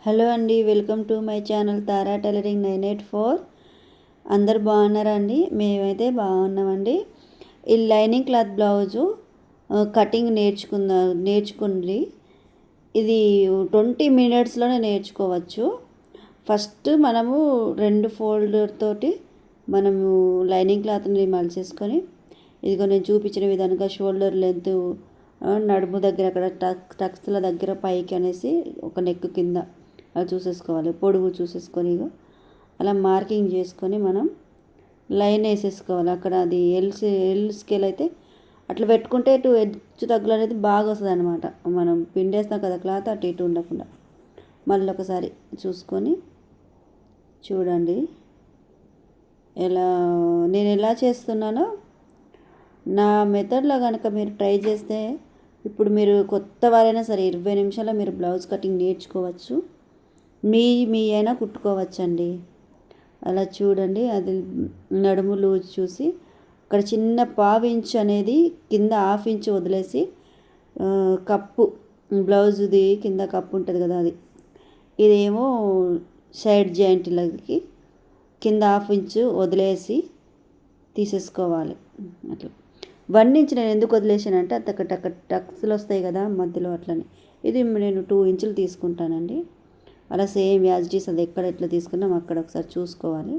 Hello అండి, welcome to my channel Tara tailoring 984. అందరు బాగున్నారా అండి? మేమైతే బాగున్నామండి. ఈ లైనింగ్ క్లాత్ బ్లౌజు కటింగ్ నేర్చుకుంది. ఇది 20 మినిట్స్లోనే నేర్చుకోవచ్చు. ఫస్ట్ మనము 2 ఫోల్డర్ తోటి మనము లైనింగ్ క్లాత్ని మలిచేసుకొని, ఇదిగో నేను చూపించిన విధంగా షోల్డర్ లెంత్, నడుము దగ్గర అక్కడ టక్స్ల దగ్గర పైకి అనేసి ఒక నెక్ కింద అలా చూసేసుకోవాలి. పొడవు చూసేసుకొని అలా మార్కింగ్ చేసుకొని మనం లైన్ వేసేసుకోవాలి. అక్కడ అది ఎల్ స్కేల్ అయితే అట్లా పెట్టుకుంటే ఇటు హెచ్చు తగ్గులు అనేది బాగా వస్తుంది అనమాట. మనం పిండేస్తాం కదా క్లాత్, అటు ఇటు ఉండకుండా. మళ్ళీ ఒకసారి చూసుకొని చూడండి నేను ఎలా చేస్తున్నానో. నా మెథడ్లో కనుక మీరు ట్రై చేస్తే, ఇప్పుడు మీరు కొత్త వారైనా సరే 20 నిమిషాల్లో మీరు బ్లౌజ్ కటింగ్ నేర్చుకోవచ్చు. మీ అయినా కుట్టుకోవచ్చండి. అలా చూడండి. అది నడుము లూజ్ చూసి అక్కడ చిన్న పావించ్ అనేది కింద ½ ఇంచ్ వదిలేసి, కప్పు బ్లౌజ్ది కింద కప్పు ఉంటుంది కదా, ఇదేమో సైడ్ జాయింట్లకి కింద ½ ఇంచ్ వదిలేసి తీసేసుకోవాలి. అట్లా 1 ఇంచ్ నేను ఎందుకు వదిలేసానంటే అక్కడ టక్స్లు వస్తాయి కదా మధ్యలో, అట్లని. ఇది నేను 2 ఇంచులు తీసుకుంటానండి. అలా సేమ్ యాజ్ ఇట్ ఈస్ అది ఎక్కడ ఎట్లా తీసుకున్నాం అక్కడ ఒకసారి చూసుకోవాలి.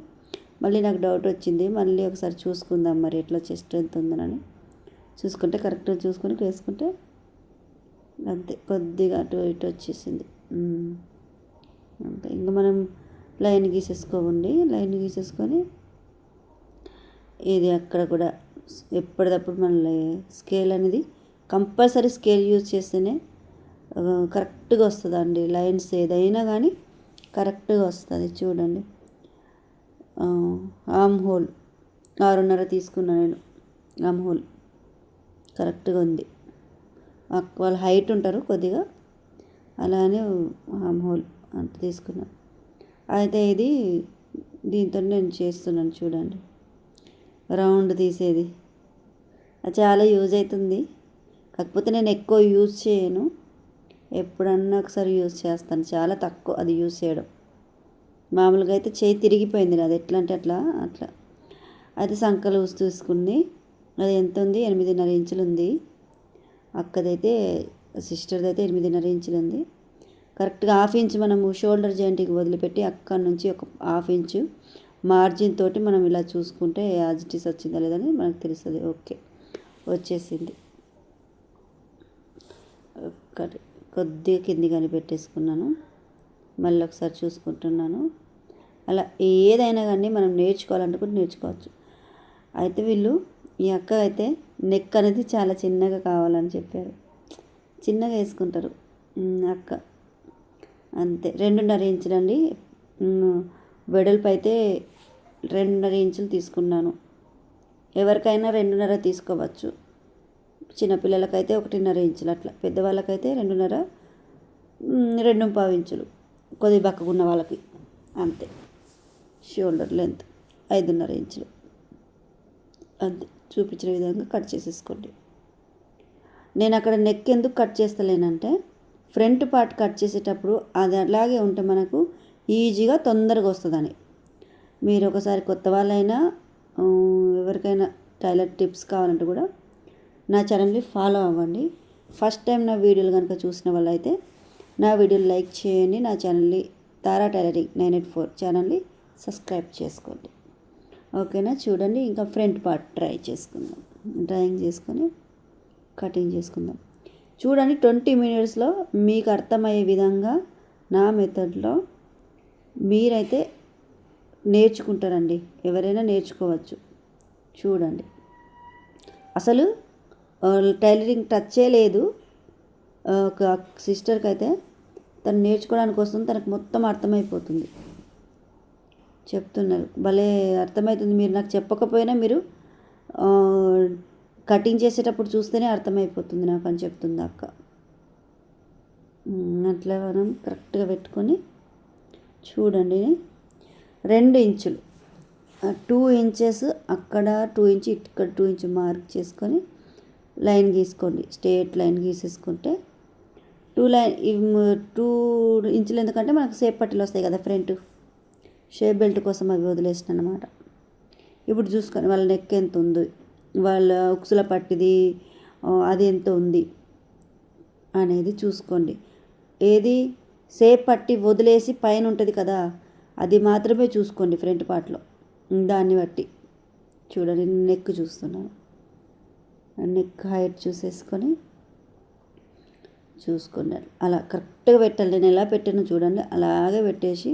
మళ్ళీ నాకు డౌట్ వచ్చింది, మళ్ళీ ఒకసారి చూసుకుందాం మరి ఎట్లా చెస్ట్ ఎంత ఉందని. చూసుకుంటే కరెక్ట్గా చూసుకొని వేసుకుంటే అంతే, కొద్దిగా అటు ఇటు వచ్చేసింది అంతే. ఇంకా మనం లైన్ గీసేసుకొని ఇది అక్కడ కూడా ఎప్పటికప్పుడు మళ్ళీ స్కేల్ అనేది కంపల్సరీ స్కేల్ యూజ్ చేస్తేనే కరెక్ట్గా వస్తుందండి. లైన్స్ ఏదైనా కానీ కరెక్ట్గా వస్తుంది. చూడండి, ఆమ్ హోల్ 6.5 తీసుకున్నాను నేను. ఆమ్ హోల్ కరెక్ట్గా ఉంది. వాళ్ళు హైట్ ఉంటారు కొద్దిగా, అలానే ఆమ్ హోల్ అంత తీసుకున్నాను. అయితే ఇది దీంతో నేను చేస్తున్నాను. చూడండి, రౌండ్ తీసేది అది చాలా యూజ్ అవుతుంది. కాకపోతే నేను ఎక్కువ యూజ్ చేయను, ఎప్పుడన్నా ఒకసారి యూజ్ చేస్తాను. చాలా తక్కువ అది యూజ్ చేయడం. మామూలుగా అయితే చేయి తిరిగిపోయింది అది, ఎట్లా అంటే అట్లా. అది సంకలు తీసుకుంది. అది ఎంత ఉంది? 8.5 ఇంచులు ఉంది. అక్కదైతే, సిస్టర్ది అయితే 8.5 ఇంచులు ఉంది. కరెక్ట్గా ½ ఇంచ్ మనము షోల్డర్ జాయింట్కి వదిలిపెట్టి అక్కడి నుంచి ఒక ½ ఇంచు మార్జిన్ తోటి మనం ఇలా చూసుకుంటే యాజ్ ఇట్ ఈస్ వచ్చిందా లేదని మనకు తెలుస్తుంది. ఓకే, వచ్చేసింది. కొద్దిగా కింది కానీ పెట్టేసుకున్నాను. మళ్ళీ ఒకసారి చూసుకుంటున్నాను. అలా ఏదైనా కానీ మనం నేర్చుకోవాలనుకుంటే నేర్చుకోవచ్చు. అయితే ఈ అక్క అయితే నెక్ అనేది చాలా చిన్నగా కావాలని చెప్పారు. చిన్నగా వేసుకుంటారు అక్క. అంతే, 2.5 ఇంచులు అండి. వెడల్పు అయితే 2.5 ఇంచులు తీసుకున్నాను. ఎవరికైనా 2.5 తీసుకోవచ్చు. చిన్నపిల్లలకైతే 1.5 ఇంచులు, అట్లా పెద్దవాళ్ళకైతే 2.5, 2.25 ఇంచులు కొద్ది బక్కగున్న వాళ్ళకి. అంతే. షోల్డర్ లెంత్ 5.5 ఇంచులు. అంతే, చూపించిన విధంగా కట్ చేసేసుకోండి. నేను అక్కడ నెక్ ఎందుకు కట్ చేస్తలేనంటే, ఫ్రంట్ పార్ట్ కట్ చేసేటప్పుడు అది అలాగే ఉంటే మనకు ఈజీగా తొందరగా వస్తుందని. మీరు ఒకసారి కొత్త వాళ్ళైనా ఎవరికైనా టైలర్ టిప్స్ కావాలంటే కూడా నా ఛానల్ని ఫాలో అవ్వండి. ఫస్ట్ టైం నా వీడియోలు కనుక చూసిన వాళ్ళైతే నా వీడియోలు లైక్ చేయండి. నా ఛానల్ని తారా టైలరింగ్ 984 ఛానల్ని సబ్స్క్రైబ్ చేసుకోండి. ఓకేనా? చూడండి, ఇంకా ఫ్రంట్ పార్ట్ డ్రాయింగ్ చేసుకొని కటింగ్ చేసుకుందాం. చూడండి, 20 మినిట్స్లో మీకు అర్థమయ్యే విధంగా నా మెథడ్లో మీరైతే నేర్చుకుంటారండి. ఎవరైనా నేర్చుకోవచ్చు. చూడండి, అసలు టైలరింగ్ టచ్చే లేదు. ఒక సిస్టర్కి అయితే తను నేర్చుకోవడానికి వస్తుంది, తనకు మొత్తం అర్థమైపోతుంది. చెప్తున్నారు, భలే అర్థమవుతుంది. మీరు నాకు చెప్పకపోయినా మీరు కటింగ్ చేసేటప్పుడు చూస్తేనే అర్థమైపోతుంది నాకు అని చెప్తుంది అక్క. అట్లా మనం కరెక్ట్గా పెట్టుకొని చూడండి, 2 ఇంచులు, 2 ఇంచెస్ అక్కడ 2 ఇంచ్, ఇక్కడ 2 ఇంచ్ మార్క్ చేసుకొని లైన్ గీసుకోండి. స్ట్రేట్ లైన్ గీసేసుకుంటే టూ ఇంచులు ఎందుకంటే మనకు షేప్ పట్టీలు వస్తాయి కదా ఫ్రంట్ షేప్ బెల్ట్ కోసం అవి వదిలేసిన అనమాట. ఇప్పుడు చూసుకొని వాళ్ళ నెక్ ఎంత ఉంది, వాళ్ళ ఉక్సుల పట్టిది అది ఎంత ఉంది అనేది చూసుకోండి. ఏది షేప్ పట్టి వదిలేసి పైన ఉంటుంది కదా, అది మాత్రమే చూసుకోండి ఫ్రంట్ పార్ట్లో. దాన్ని బట్టి చూడండి, నెక్ చూస్తున్నాను. నెక్ హైట్ చూసుకోండి. అలా కరెక్ట్గా పెట్టాలి. నేను ఎలా పెట్టానో చూడండి, అలాగే పెట్టేసి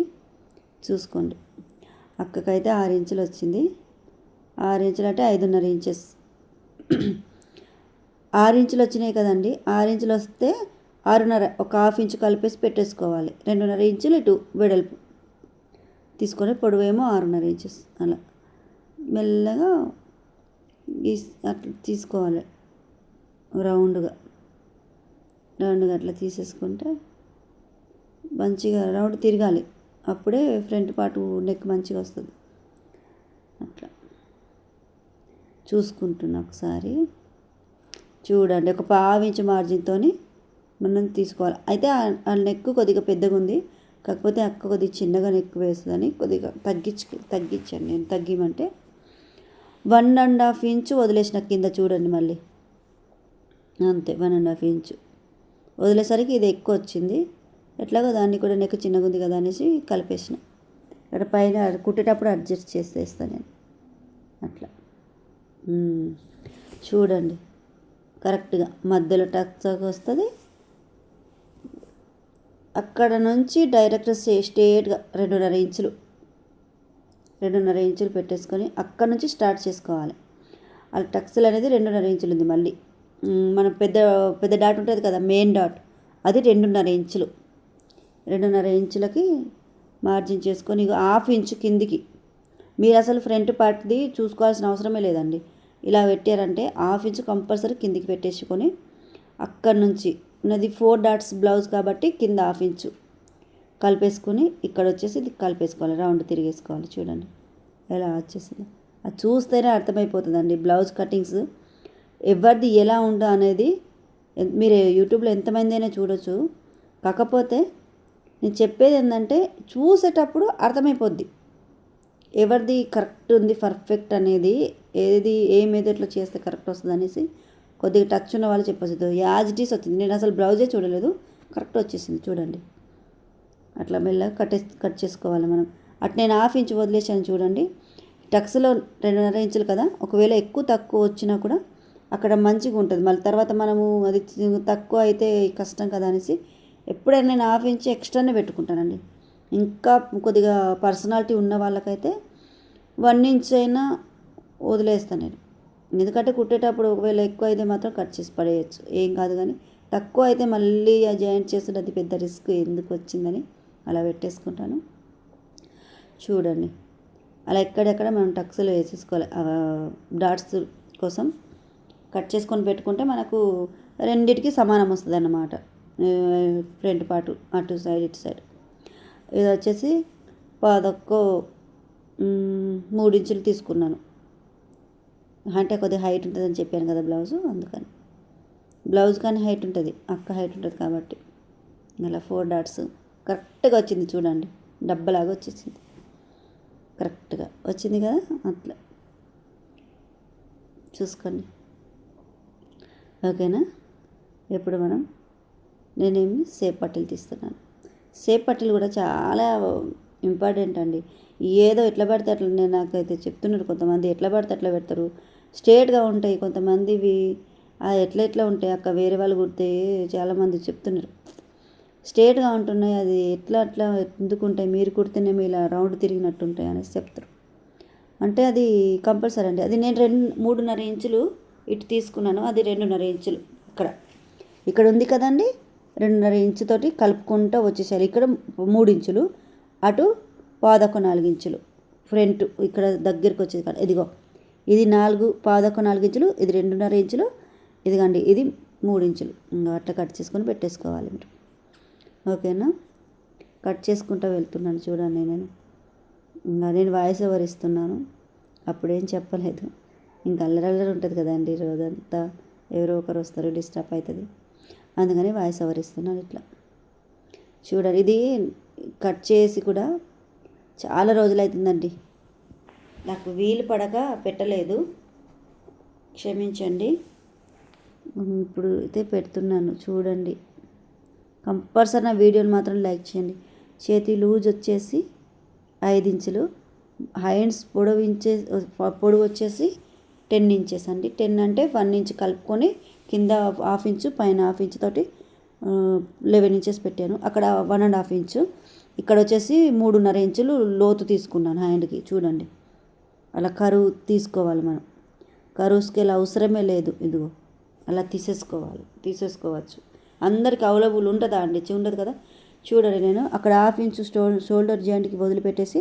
చూసుకోండి. అక్కకైతే 6 ఇంచులు వచ్చింది. 6 ఇంచులు అంటే 5.5 ఇంచెస్. 6 ఇంచులు వచ్చినాయి కదండి. 6 ఇంచులు వస్తే 6.5 ఒక హాఫ్ ఇంచు కలిపేసి పెట్టేసుకోవాలి. 2.5 ఇంచులు ఇటు వెడల్పు తీసుకొని, పొడవేమో 6.5 ఇంచెస్. అలా మెల్లగా అట్లా తీసుకోవాలి. రౌండ్గా అట్లా తీసేసుకుంటే మంచిగా రౌండ్ తిరగాలి. అప్పుడే ఫ్రంట్ పార్ట్ నెక్ మంచిగా వస్తుంది. అట్లా చూసుకుంటున్నా ఒకసారి చూడండి. ఒక 1/2 ఇంచు మార్జిన్తో మనం తీసుకోవాలి. అయితే ఆ నెక్ కొద్దిగా పెద్దగా ఉంది, కాకపోతే అక్క కొద్దిగా చిన్నగా నెక్ వేస్తుందని కొద్దిగా తగ్గించాను నేను. తగ్గిమంటే 1.5 ఇంచు వదిలేసిన కింద చూడండి. మళ్ళీ అంతే 1.5 ఇంచు వదిలేసరికి ఇది ఎక్కువ వచ్చింది. ఎట్లాగో దాన్ని కూడా నెక్ చిన్నగా ఉంది కదా అనేసి కలిపేసిన. ఇక్కడ పైన కుట్టేటప్పుడు అడ్జస్ట్ చేసేస్తాను నేను. అట్లా చూడండి, కరెక్ట్గా మధ్యలో టచ్ వస్తుంది. అక్కడ నుంచి డైరెక్ట్ స్ట్రేట్గా 2.5 ఇంచులు పెట్టేసుకొని అక్కడ నుంచి స్టార్ట్ చేసుకోవాలి. అలా టక్స్లు అనేది 2.5 ఇంచులు ఉంది. మళ్ళీ మనం పెద్ద డాట్ ఉంటుంది కదా, మెయిన్ డాట్, అది 2.5 ఇంచులు. 2.5 ఇంచులకి మార్జిన్ చేసుకొని హాఫ్ ఇంచు కిందికి. మీరు అసలు ఫ్రంట్ పార్ట్ది చూసుకోవాల్సిన అవసరమే లేదండి. ఇలా పెట్టారంటే హాఫ్ ఇంచు కంపల్సరీ కిందికి పెట్టేసుకొని అక్కడి నుంచి ఉన్నది 4 డాట్స్ బ్లౌజ్ కాబట్టి కింద హాఫ్ ఇంచు కలిపేసుకొని ఇక్కడ వచ్చేసి ఇది కలిపేసుకోవాలి. రౌండ్ తిరిగేసుకోవాలి. చూడండి ఎలా వచ్చేసింది. అది చూస్తేనే అర్థమైపోతుందండి. బ్లౌజ్ కటింగ్స్ ఎవరిది ఎలా ఉందో అనేది మీరు యూట్యూబ్లో ఎంతమంది అయినా చూడొచ్చు. కాకపోతే నేను చెప్పేది ఏంటంటే చూసేటప్పుడు అర్థమైపోద్ది ఎవరిది కరెక్ట్ ఉంది, పర్ఫెక్ట్ అనేది. ఏ మెథడ్లో చేస్తే కరెక్ట్ వస్తుంది అనేసి కొద్దిగా టచ్ ఉన్న వాళ్ళు చెప్పచ్చు. యాజ్ ఇట్ ఈస్ వచ్చింది. నేను అసలు బ్లౌజే చూడలేదు, కరెక్ట్ వచ్చేసింది. చూడండి అట్లా మెల్లగా కట్ చేసుకోవాలి మనం. అటు నేను హాఫ్ ఇంచు వదిలేసాను చూడండి. టక్స్లో 2.5 ఇంచులు కదా, ఒకవేళ ఎక్కువ తక్కువ వచ్చినా కూడా అక్కడ మంచిగా ఉంటుంది. మళ్ళీ తర్వాత మనము అది తక్కువ అయితే కష్టం కదా అనేసి ఎప్పుడైనా నేను హాఫ్ ఇంచ్ ఎక్స్ట్రానే పెట్టుకుంటానండి. ఇంకా కొద్దిగా పర్సనాలిటీ ఉన్న వాళ్ళకైతే 1 ఇంచ్ అయినా వదిలేస్తాను నేను. ఎందుకంటే కుట్టేటప్పుడు ఒకవేళ ఎక్కువ అయితే మాత్రం కట్ చేసి పడేయచ్చు, ఏం కాదు. కానీ తక్కువ అయితే మళ్ళీ ఆ జాయింట్ చేస్తుంటే అది పెద్ద రిస్క్ ఎందుకు వచ్చిందని అలా పెట్టేసుకుంటాను. చూడండి అలా ఎక్కడెక్కడ మనం టక్స్లు వేసేసుకోవాలి. డాట్స్ కోసం కట్ చేసుకొని పెట్టుకుంటే మనకు రెండిటికి సమానం వస్తుంది అన్నమాట. ఫ్రంట్ పార్ట్ అటు సైడ్ ఇటు సైడ్. ఇది వచ్చేసి 3 ఇంచులు తీసుకున్నాను. అంటే కొద్దిగా హైట్ ఉంటుందని చెప్పాను కదా బ్లౌజు, అందుకని. బ్లౌజ్ కానీ హైట్ ఉంటుంది, అక్క హైట్ ఉంటుంది కాబట్టి అలా 4 డాట్స్ కరెక్ట్గా వచ్చింది. చూడండి డబ్బలాగా వచ్చేసింది, కరెక్ట్గా వచ్చింది కదా. అట్లా చూసుకోండి. ఓకేనా. ఇప్పుడు నేనేమి షేప్ పట్టీలు తీస్తున్నాను. షేప్ పట్టీలు కూడా చాలా ఇంపార్టెంట్ అండి. ఏదో ఎట్లా పడితే అట్లా, నేను నాకైతే చెప్తున్నారు కొంతమంది ఎట్లా పడితే అట్లా పెడతారు, స్ట్రేట్గా ఉంటాయి. కొంతమందివి ఎట్లా ఉంటాయి అక్క, వేరే వాళ్ళు కుడితే చాలామంది చెప్తున్నారు స్ట్రేట్గా ఉంటున్నాయి, అది అట్లా ఎందుకు ఉంటాయి, మీరు కుడితేనేమో ఇలా రౌండ్ తిరిగినట్టు ఉంటాయి అనేసి చెప్తారు. అంటే అది కంపల్సరీ అండి. అది నేను 3.5 ఇంచులు ఇటు తీసుకున్నాను, అది 2.5 ఇంచులు ఇక్కడ ఉంది కదండి. 2.5 ఇంచుతోటి కలుపుకుంటూ వచ్చేసారు. ఇక్కడ 3 ఇంచులు, అటు 4 ఇంచులు ఫ్రంట్ ఇక్కడ దగ్గరికి వచ్చేది కదా. ఇదిగో ఇది 4 ఇంచులు, ఇది 2.5 ఇంచులు, ఇదిగండి ఇది 3 ఇంచులు. ఇంకా అట్లా కట్ చేసుకొని పెట్టేసుకోవాలి మీరు. ఓకేనా. కట్ చేసుకుంటూ వెళ్తున్నాను చూడండి. నేను వాయిస్ ఓవర్ ఇస్తున్నాను, అప్పుడేం చెప్పలేదు. ఇంకా అల్లరల్లరి ఉంటుంది కదండి, రోజంతా ఎవరో ఒకరు వస్తారు, డిస్టర్బ్ అవుతుంది. అందుకని వాయిస్ ఓవర్ ఇస్తున్నాను ఇట్లా. చూడండి, ఇది కట్ చేసి కూడా చాలా రోజులవుతుందండి, నాకు వీలు పడక పెట్టలేదు, క్షమించండి. ఇప్పుడు అయితే పెడుతున్నాను చూడండి. కంపల్సరీ నా వీడియోని మాత్రం లైక్ చేయండి. చేతి లూజ్ వచ్చేసి 5 ఇంచులు, హ్యాండ్స్ పొడవు వచ్చేసి 10 ఇంచెస్ అండి. 10 అంటే 1 ఇంచ్ కలుపుకొని కింద 1/2 ఇంచు పైన 1/2 ఇంచు తోటి 11 ఇంచెస్ పెట్టాను. అక్కడ 1.5 ఇంచు, ఇక్కడ వచ్చేసి 3.5 ఇంచులు లోతు తీసుకున్నాను హ్యాండ్కి. చూడండి, అలా కరువు తీసుకోవాలి మనం. కరువు స్కేల్ అవసరమే లేదు, ఇదిగో అలా తీసేసుకోవచ్చు. అందరికి అవైలబుల్ ఉంటుందా అండి? ఉండదు కదా. చూడండి, నేను అక్కడ 1/2 ఇంచు షోల్డర్ జాయింట్కి వదిలిపెట్టేసి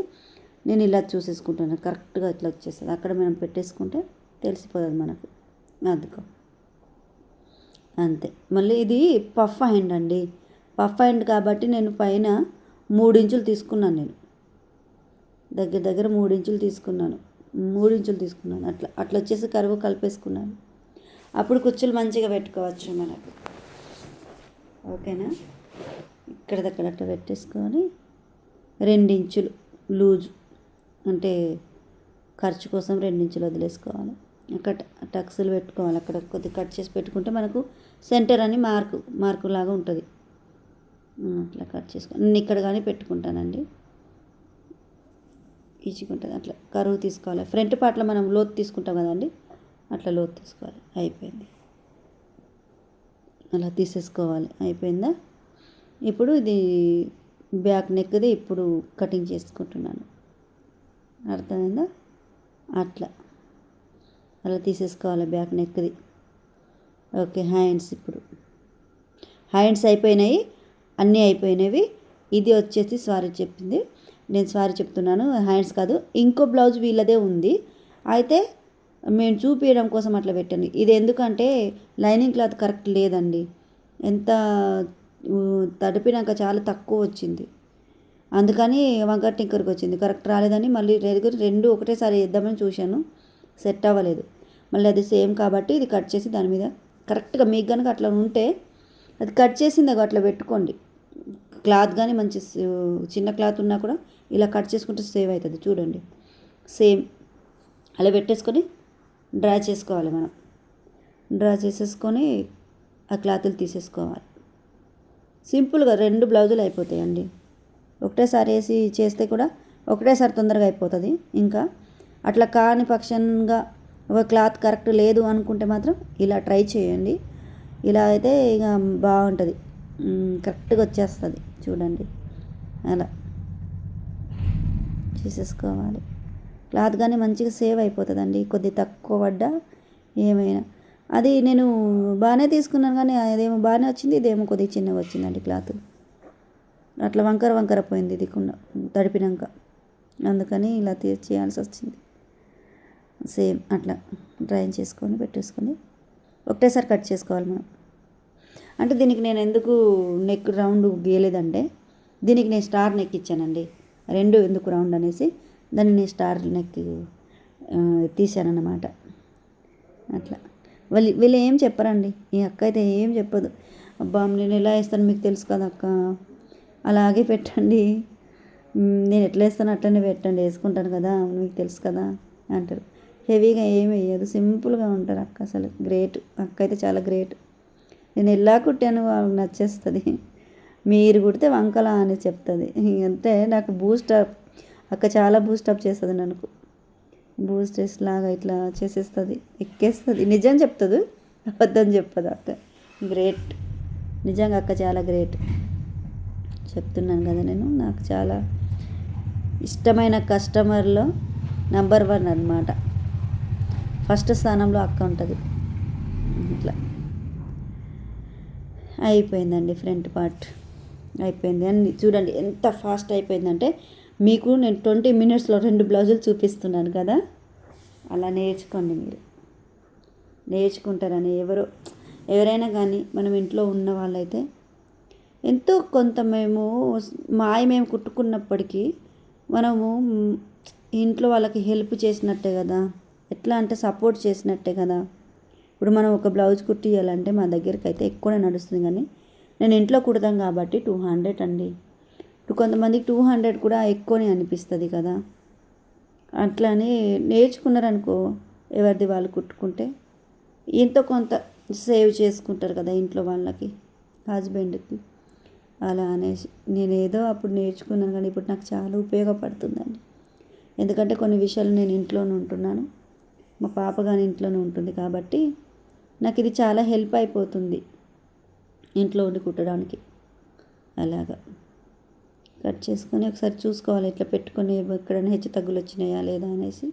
నేను ఇలా చూసేసుకుంటాను. కరెక్ట్గా ఇట్లా వచ్చేస్తుంది. అక్కడ మనం పెట్టేసుకుంటే తెలిసిపోతుంది మనకు. అందుకో అంతే. మళ్ళీ ఇది పఫ్ హ్యాండ్ అండి. పఫ్ హ్యాండ్ కాబట్టి నేను పైన 3 ఇంచులు తీసుకున్నాను. నేను దగ్గర 3 ఇంచులు తీసుకున్నాను. అట్లా వచ్చేసి కరువు కలిపేసుకున్నాను. అప్పుడు కుచ్చులు మంచిగా పెట్టుకోవచ్చు మనకు. ఓకేనా? ఇక్కడ దగ్గర అట్లా పెట్టేసుకొని 2 ఇంచులు లూజు, అంటే ఖర్చు కోసం 2 ఇంచులు వదిలేసుకోవాలి. అక్కడ టక్స్లు పెట్టుకోవాలి. అక్కడ కొద్దిగా కట్ చేసి పెట్టుకుంటే మనకు సెంటర్ అని మార్కు లాగా ఉంటుంది. అట్లా కట్ చేసుకొని నేను ఇక్కడ కానీ పెట్టుకుంటానండి, ఈజీగా అట్లా కరువు తీసుకోవాలి. ఫ్రంట్ పార్ట్లో మనం లోతు తీసుకుంటాం కదండి, అట్లా లోతు తీసుకోవాలి. అయిపోయింది, అలా తీసేసుకోవాలి. అయిపోయిందా? ఇప్పుడు ఇది బ్యాక్ నెక్ది ఇప్పుడు కటింగ్ చేసుకుంటున్నాను. అర్థమైందా? అలా తీసేసుకోవాలి బ్యాక్ నెక్ది. ఓకే, హ్యాండ్స్ ఇప్పుడు హ్యాండ్స్ అయిపోయినాయి, అన్నీ అయిపోయినవి. ఇది వచ్చేసి నేను సారీ చెప్తున్నాను, హ్యాండ్స్ కాదు. ఇంకో బ్లౌజ్ వీళ్ళదే ఉంది, అయితే మేము చూపించడం కోసం అట్లా పెట్టండి. ఇది ఎందుకంటే లైనింగ్ క్లాత్ కరెక్ట్ లేదండి, ఎంత తడిపినాక చాలా తక్కువ వచ్చింది, అందుకని వంకర టింకర్కి వచ్చింది. కరెక్ట్ రాలేదని మళ్ళీ 2 ఒకటేసారి వేద్దామని చూశాను, సెట్ అవ్వలేదు. మళ్ళీ అది సేమ్ కాబట్టి ఇది కట్ చేసి దాని మీద కరెక్ట్గా మీకు కనుక అట్లా ఉంటే అది కట్ చేసింది అట్లా పెట్టుకోండి. క్లాత్ కానీ మంచి చిన్న క్లాత్ ఉన్నా కూడా ఇలా కట్ చేసుకుంటే సేవ్ అవుతుంది. చూడండి, సేమ్ అలా పెట్టేసుకొని డ్రా చేసుకోవాలి. మనం డ్రా చేసేసుకొని ఆ క్లాతులు తీసేసుకోవాలి. సింపుల్గా 2 బ్లౌజులు అయిపోతాయండి. ఒకటేసారి వేసి చేస్తే కూడా ఒకటేసారి తొందరగా అయిపోతుంది. ఇంకా అట్లా కాని పక్షంగా ఒక క్లాత్ కరెక్ట్ లేదు అనుకుంటే మాత్రం ఇలా ట్రై చేయండి. ఇలా అయితే ఇక బాగుంటుంది, కరెక్ట్గా వచ్చేస్తుంది. చూడండి, అలా చేసేసుకోవాలి. క్లాత్ కానీ మంచిగా సేవ్ అయిపోతుందండి, కొద్ది తక్కువ పడ్డా ఏమైనా. అది నేను బాగానే తీసుకున్నాను కానీ అదేమో బాగానే వచ్చింది, ఇదేమో కొద్దిగా చిన్నగా వచ్చిందండి క్లాత్. అట్లా వంకర పోయింది ఇది తడిపినాక, అందుకని ఇలా చేయాల్సి వచ్చింది. సేమ్ అట్లా డ్రైన్ చేసుకొని పెట్టేసుకొని ఒకటేసారి కట్ చేసుకోవాలి మనం. అంటే దీనికి నేను ఎందుకు నెక్ రౌండ్ గీయలేదంటే, దీనికి నేను స్టార్ నెక్ ఇచ్చానండి. 2 ఎందుకు రౌండ్ అనేసి దాన్ని నేను స్టార్ నెక్ తీసానన్నమాట. అట్లా వీళ్ళు ఏం చెప్పరండి, ఈ అక్క అయితే ఏం చెప్పదు. అబ్బా నేను ఎలా వేస్తాను మీకు తెలుసు కదా అక్క, అలాగే పెట్టండి, నేను ఎట్లా వేస్తాను అట్లనే పెట్టండి, వేసుకుంటాను కదా మీకు తెలుసు కదా అంటారు. హెవీగా ఏమి వేయదు, సింపుల్గా ఉంటారు అక్క. అసలు గ్రేట్, అక్క అయితే చాలా గ్రేట్. నేను ఎలా కుట్టాను వాళ్ళకి నచ్చేస్తుంది. మీరు కుడితే వంకలా అని చెప్తుంది. అంటే నాకు బూస్టప్, అక్క చాలా బూస్టప్ చేస్తుంది, నాకు బూస్టర్స్ లాగా ఇట్లా చేసేస్తుంది, ఎక్కేస్తుంది. నిజం చెప్తుంది, అబద్ధం చెప్పదు అక్క. గ్రేట్, నిజంగా అక్క చాలా గ్రేట్. చెప్తున్నాను కదా నేను, నాకు చాలా ఇష్టమైన కస్టమర్లో నెంబర్ 1 అన్నమాట. ఫస్ట్ స్థానంలో అక్క ఉంటుంది. ఇట్లా అయిపోయిందండి, ఫ్రంట్ పార్ట్ అయిపోయింది. అన్ని చూడండి ఎంత ఫాస్ట్ అయిపోయిందంటే, మీకు నేను 20 మినిట్స్లో 2 బ్లౌజులు చూపిస్తున్నాను కదా, అలా నేర్చుకోండి. మీరు నేర్చుకుంటారని ఎవరైనా కానీ మనం ఇంట్లో ఉన్న వాళ్ళైతే ఎంతో కొంత మేము కుట్టుకున్నప్పటికీ మనము ఇంట్లో వాళ్ళకి హెల్ప్ చేసినట్టే కదా, ఎట్లా అంటే సపోర్ట్ చేసినట్టే కదా. ఇప్పుడు మనం ఒక బ్లౌజ్ కుట్టియాలంటే మా దగ్గరికి అయితే ఎక్కువనే నడుస్తుంది, కానీ నేను ఇంట్లో కుడతాం కాబట్టి 200 అండి. ఇప్పుడు కొంతమందికి 200 కూడా ఎక్కువనే అనిపిస్తుంది కదా. అట్లని నేర్చుకున్నారనుకో, ఎవరిది వాళ్ళు కుట్టుకుంటే ఎంతో కొంత సేవ్ చేసుకుంటారు కదా ఇంట్లో వాళ్ళకి, హస్బెండ్కి. అలా అనేసి నేను ఏదో అప్పుడు నేర్చుకున్నాను, కానీ ఇప్పుడు నాకు చాలా ఉపయోగపడుతుందండి. ఎందుకంటే కొన్ని విషయాలు నేను ఇంట్లోనే ఉంటున్నాను, మా పాప కానీ ఇంట్లోనే ఉంటుంది కాబట్టి నాకు ఇది చాలా హెల్ప్ అయిపోతుంది ఇంట్లో ఉండి కుట్టడానికి. అలాగా కట్ చేసుకొని ఒకసారి చూసుకోవాలి, ఇట్లా పెట్టుకొని ఎక్కడైనా హెచ్చు తగ్గులు వచ్చినాయా లేదా అనేసి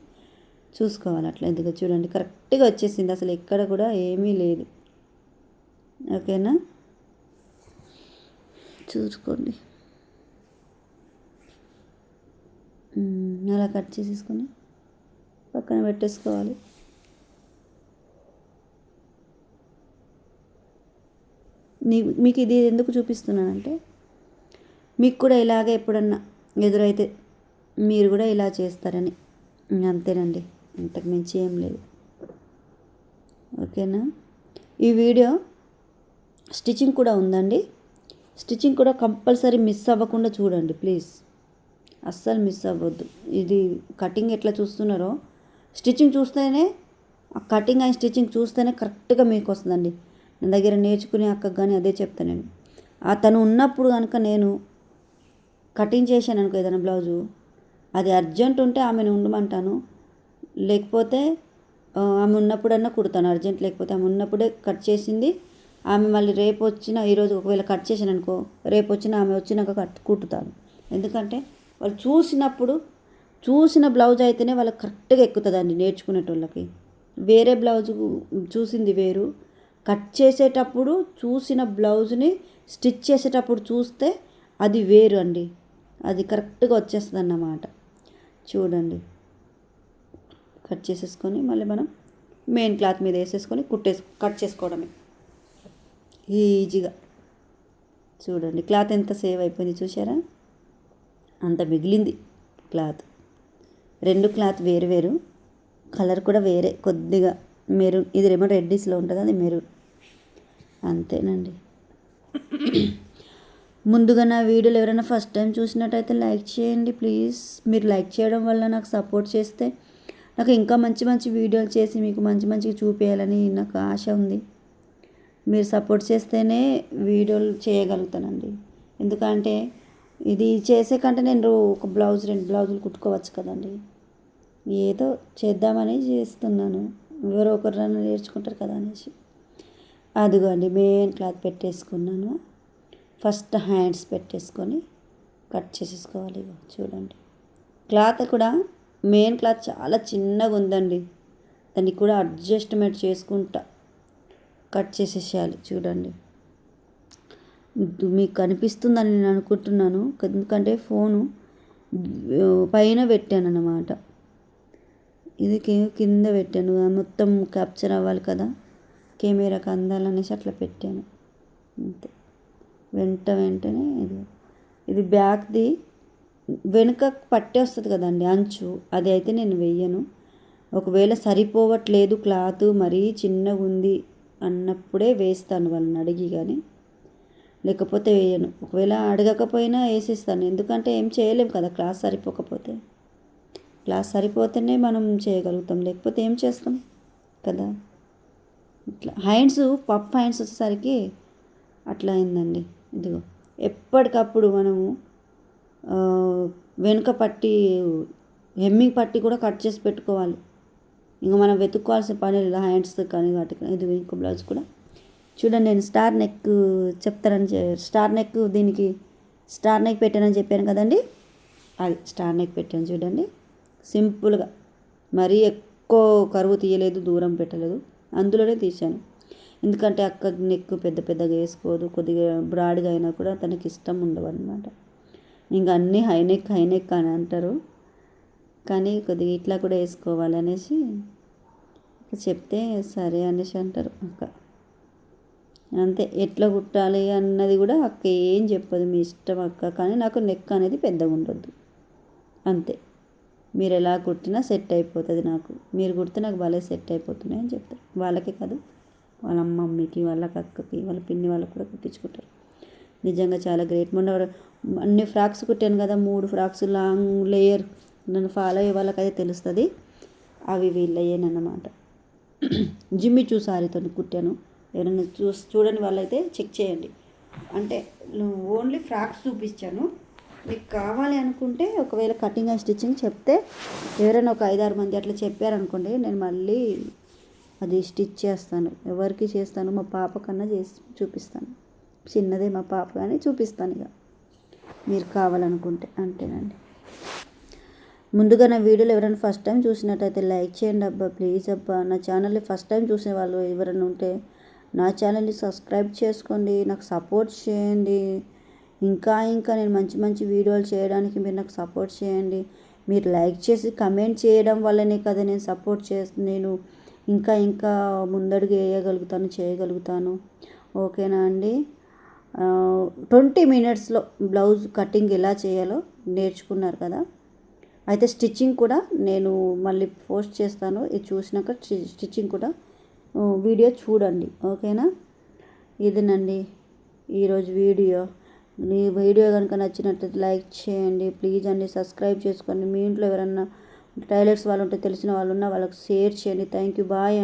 చూసుకోవాలి. అట్లా ఎందుకు చూడండి, కరెక్ట్గా వచ్చేసింది, అసలు ఎక్కడ కూడా ఏమీ లేదు. ఓకేనా, చూసుకోండి. అలా కట్ చేసేసుకొని పక్కన పెట్టేసుకోవాలి. మీకు ఇది ఎందుకు చూపిస్తున్నానంటే, మీకు కూడా ఇలాగే ఎప్పుడన్నా ఎదురైతే మీరు కూడా ఇలా చేస్తారని. అంతేనండి, ఇంతకు మించి ఏం లేదు. ఓకేనా, ఈ వీడియో స్టిచ్చింగ్ కూడా ఉందండి. స్టిచ్చింగ్ కూడా కంపల్సరీ మిస్ అవ్వకుండా చూడండి ప్లీజ్, అస్సలు మిస్ అవ్వద్దు. ఇది కటింగ్ ఎట్లా చూస్తున్నారో స్టిచ్చింగ్ చూస్తేనే, కటింగ్ అండ్ స్టిచ్చింగ్ చూస్తేనే కరెక్ట్గా మీకు వస్తుందండి. నా దగ్గర నేర్చుకునే అక్కకు కానీ అదే చెప్తాను నేను. తను ఉన్నప్పుడు కనుక నేను కటింగ్ చేశాను అనుకో ఏదైనా బ్లౌజు, అది అర్జెంట్ ఉంటే ఆమెను ఉండమంటాను, లేకపోతే ఆమె ఉన్నప్పుడన్నా కుడతాను. అర్జెంట్ లేకపోతే ఆమె ఉన్నప్పుడే కట్ చేసింది ఆమె మళ్ళీ రేపు వచ్చిన, ఈరోజు ఒకవేళ కట్ చేశాను అనుకో, రేపు వచ్చిన ఆమె వచ్చినాక కుట్టుతాను. ఎందుకంటే వాళ్ళు చూసిన బ్లౌజ్ అయితేనే వాళ్ళకి కరెక్ట్గా ఎక్కుతుందండి నేర్చుకునేటోళ్ళకి. వేరే బ్లౌజు చూసింది వేరు, కట్ చేసేటప్పుడు చూసిన బ్లౌజ్ని స్టిచ్ చేసేటప్పుడు చూస్తే అది వేరు అండి, అది కరెక్ట్గా వచ్చేస్తుంది అన్నమాట. చూడండి, కట్ చేసేసుకొని మళ్ళీ మనం మెయిన్ క్లాత్ మీద వేసేసుకొని కట్ చేసుకోవడమే ఈజీగా. చూడండి క్లాత్ ఎంత సేవ్ అయిపోయింది చూసారా, అంత మిగిలింది క్లాత్. రెండు క్లాత్ వేరు వేరు, కలర్ కూడా వేరే, కొద్దిగా మెరూన్, ఇది ఏమో రెడ్డిష్లో ఉంటుంది, అది మెరూన్. అంతేనండి. ముందుగా నా వీడియోలు ఎవరైనా ఫస్ట్ టైం చూసినట్టయితే లైక్ చేయండి ప్లీజ్. మీరు లైక్ చేయడం వల్ల నాకు సపోర్ట్ చేస్తే నాకు ఇంకా మంచి మంచి వీడియోలు చేసి మీకు మంచి మంచిగా చూపించాలని నాకు ఆశ ఉంది. మీరు సపోర్ట్ చేస్తేనే వీడియోలు చేయగలుగుతానండి. ఎందుకంటే ఇది చేసే కంటే నేను ఒక బ్లౌజ్ 2 బ్లౌజులు కుట్టుకోవచ్చు కదండి. ఏదో చేద్దామని చేస్తున్నాను, ఎవరో ఒకరు నన్ను నేర్చుకుంటారు కదా అనేసి. అదిగోండి మెయిన్ క్లాత్ పెట్టేసుకున్నాను. ఫస్ట్ హ్యాండ్స్ పెట్టేసుకొని కట్ చేసేసుకోవాలి. చూడండి క్లాత్ కూడా మెయిన్ క్లాత్ చాలా చిన్నగా ఉందండి, దాన్ని కూడా అడ్జస్ట్మెంట్ చేసుకుంటా కట్ చేసేసేయాలి. చూడండి మీకు కనిపిస్తుందని నేను అనుకుంటున్నాను, ఎందుకంటే ఫోను పైన పెట్టాను అన్నమాట, ఇది కింద పెట్టాను, మొత్తం క్యాప్చర్ అవ్వాలి కదా, కెమెరాకి అందాలనేసి అట్లా పెట్టాను అంతే. వెంటనే ఇది బ్యాక్ది వెనుక పట్టే వస్తుంది కదండి అంచు, అది అయితే నేను వెయ్యను. ఒకవేళ సరిపోవట్లేదు క్లాత్ మరీ చిన్నగా ఉంది అన్నప్పుడే వేస్తాను వాళ్ళని అడిగి, కానీ లేకపోతే వేయను. ఒకవేళ అడగకపోయినా వేసేస్తాను, ఎందుకంటే ఏం చేయలేము కదా, క్లాత్ సరిపోకపోతే. క్లాత్ సరిపోతేనే మనం చేయగలుగుతాం, లేకపోతే ఏం చేస్తాం కదా. ఇట్లా హ్యాండ్స్ పఫ్ హ్యాండ్స్ వచ్చేసరికి అట్లా అయిందండి. ఇదిగో ఎప్పటికప్పుడు మనము వెనుక పట్టి హెమ్మింగ్ పట్టి కూడా కట్ చేసి పెట్టుకోవాలి. ఇంకా మనం వెతుక్కోవాల్సిన పని లేదు హ్యాండ్స్ కానీ వాటికి. ఇది ఇంకో బ్లౌజ్ కూడా చూడండి, నేను స్టార్ నెక్ స్టార్ నెక్, దీనికి స్టార్ నెక్ పెట్టానని చెప్పాను కదండి, అది స్టార్ నెక్ పెట్టాను. చూడండి సింపుల్గా, మరీ ఎక్కువ కరువు తీయలేదు, దూరం పెట్టలేదు, అందులోనే తీశాను. ఎందుకంటే అక్క నెక్ పెద్ద పెద్దగా వేసుకోదు, కొద్దిగా బ్రాడ్గా అయినా కూడా తనకి ఇష్టం ఉండవు అనమాట. ఇంకా అన్నీ హై నెక్ అని అంటారు, కానీ కొద్దిగా ఇట్లా కూడా వేసుకోవాలి అనేసి చెప్తే సరే అనేసి అంటారు అక్క. అంతే, ఎట్లా కుట్టాలి అన్నది కూడా అక్క ఏం చెప్పదు, మీ ఇష్టం అక్క, కానీ నాకు నెక్ అనేది పెద్దగా ఉండొద్దు అంతే. మీరు ఎలా కుట్టినా సెట్ అయిపోతుంది నాకు, మీరు కుడితే నాకు భలే సెట్ అయిపోతున్నాయి అని చెప్తారు. వాళ్ళకే కాదు వాళ్ళ మమ్మీకి, వాళ్ళ అక్కకి, వాళ్ళ పిన్ని వాళ్ళకి కూడా కుట్టించుకుంటారు. నిజంగా చాలా గ్రేట్. మొన్న అన్ని ఫ్రాక్స్ కుట్టాను కదా, 3 ఫ్రాక్స్ లాంగ్ లేయర్. నన్ను ఫాలో అయ్యే వాళ్ళకైతే తెలుస్తుంది, అవి వీళ్ళయ్యేనమాట. జిమ్మి చూ సారీతో కుట్టాను. ఎవరైనా చూడని వాళ్ళైతే చెక్ చేయండి. అంటే ఓన్లీ ఫ్రాక్స్ చూపించాను. మీకు కావాలి అనుకుంటే ఒకవేళ కటింగ్ అండ్ స్టిచ్చింగ్ చెప్తే ఎవరైనా ఒక 5-6 మంది అట్లా చెప్పారనుకోండి, నేను మళ్ళీ అది స్టిచ్ చేస్తాను. ఎవరికి చేస్తాను, మా పాప కన్నా చేసి చూపిస్తాను. చిన్నదే మా పాప కానీ చూపిస్తాను. ఇక మీరు కావాలనుకుంటే అంతేనండి. ముందుగా నా వీడియోలు ఎవరైనా ఫస్ట్ టైం చూసినట్టయితే లైక్ చేయండి అబ్బా, ప్లీజ్ అబ్బా. నా ఛానల్ని ఫస్ట్ టైం చూసే వాళ్ళు ఎవరైనా ఉంటే నా ఛానల్ని సబ్స్క్రైబ్ చేసుకోండి, నాకు సపోర్ట్ చేయండి. ఇంకా నేను మంచి మంచి వీడియోలు చేయడానికి మీరు నాకు సపోర్ట్ చేయండి. మీరు లైక్ చేసి కమెంట్ చేయడం వల్లనే కదా నేను ఇంకా ముందడుగు వేయగలుగుతాను, చేయగలుగుతాను. ఓకేనా అండి. 20 minutesలో బ్లౌజ్ కటింగ్ ఎలా చేయాలో నేర్చుకున్నారు కదా. అయితే స్టిచ్చింగ్ కూడా నేను మళ్ళీ పోస్ట్ చేస్తాను. ఇది చూసినాక స్టిచ్చింగ్ కూడా వీడియో చూడండి. ఓకేనా. ఇదేనండి ఈరోజు వీడియో. మీ వీడియో కనుక నచ్చినట్లయితే లైక్ చేయండి ప్లీజ్ అండి, సబ్స్క్రైబ్ చేసుకోండి. మీ ఇంట్లో ఎవరన్నా టైలర్స్ వాళ్ళు ఉంటే, తెలిసిన వాళ్ళు ఉన్న వాళ్ళకి షేర్ చేయండి. థ్యాంక్ యూ, బాయ్ అండి.